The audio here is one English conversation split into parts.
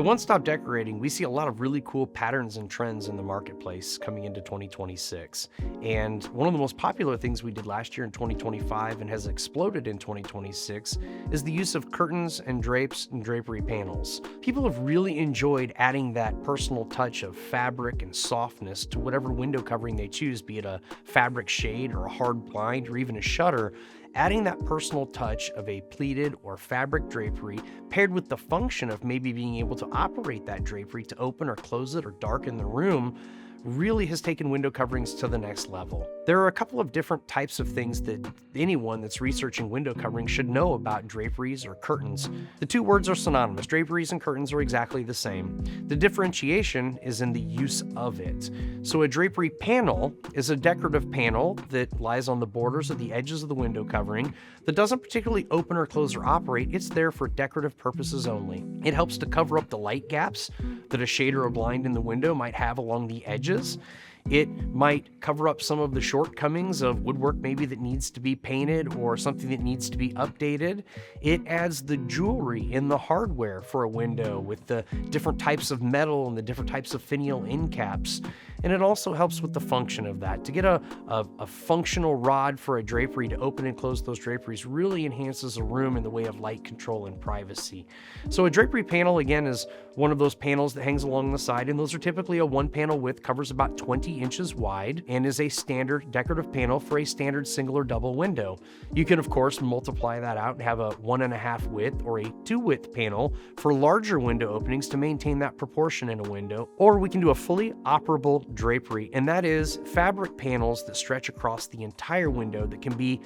At One Stop Decorating, we see a lot of really cool patterns and trends in the marketplace coming into 2026. And one of the most popular things we did last year in 2025 and has exploded in 2026 is the use of curtains and drapes and drapery panels. People have really enjoyed adding that personal touch of fabric and softness to whatever window covering they choose, be it a fabric shade or a hard blind or even a shutter. Adding that personal touch of a pleated or fabric drapery paired with the function of maybe being able to operate that drapery to open or close it or darken the room really has taken window coverings to the next level. There are a couple of different types of things that anyone that's researching window covering should know about draperies or curtains. The two words are synonymous. Draperies and curtains are exactly the same. The differentiation is in the use of it. So a drapery panel is a decorative panel that lies on the borders of the edges of the window covering that doesn't particularly open or close or operate. It's there for decorative purposes only. It helps to cover up the light gaps that a shade or a blind in the window might have along the edges. It might cover up some of the shortcomings of woodwork maybe that needs to be painted or something that needs to be updated. It adds the jewelry in the hardware for a window with the different types of metal and the different types of finial end caps. And it also helps with the function of that. To get a functional rod for a drapery to open and close those draperies really enhances a room in the way of light control and privacy. So a drapery panel, again, is one of those panels that hangs along the side, and those are typically a one panel width, covers about 20 inches wide, and is a standard decorative panel for a standard single or double window. You can, of course, multiply that out and have a 1.5 width or a 2 width panel for larger window openings to maintain that proportion in a window. Or we can do a fully operable drapery, and that is fabric panels that stretch across the entire window that can be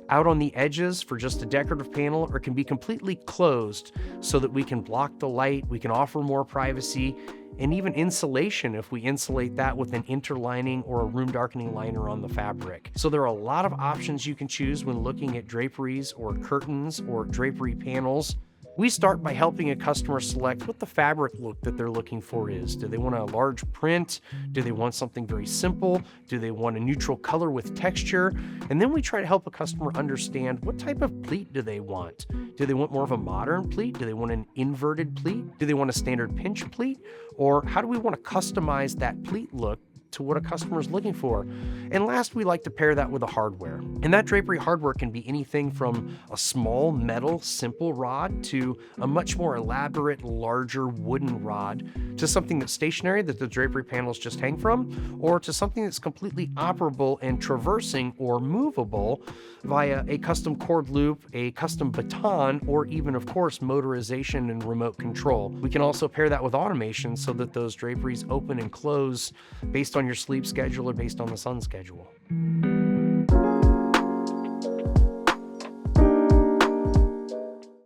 out on the edges for just a decorative panel or can be completely closed so that we can block the light, we can offer more privacy, and even insulation if we insulate that with an interlining or a room darkening liner on the fabric. So there are a lot of options you can choose when looking at draperies or curtains or drapery panels. We start by helping a customer select what the fabric look that they're looking for is. Do they want a large print? Do they want something very simple? Do they want a neutral color with texture? And then we try to help a customer understand what type of pleat do they want. Do they want more of a modern pleat? Do they want an inverted pleat? Do they want a standard pinch pleat? Or how do we want to customize that pleat look to what a customer is looking for? And last, we like to pair that with a hardware. And that drapery hardware can be anything from a small metal simple rod to a much more elaborate, larger wooden rod, to something that's stationary that the drapery panels just hang from, or to something that's completely operable and traversing or movable via a custom cord loop, a custom baton, or even, of course, motorization and remote control. We can also pair that with automation so that those draperies open and close based on your sleep schedule or based on the sun schedule.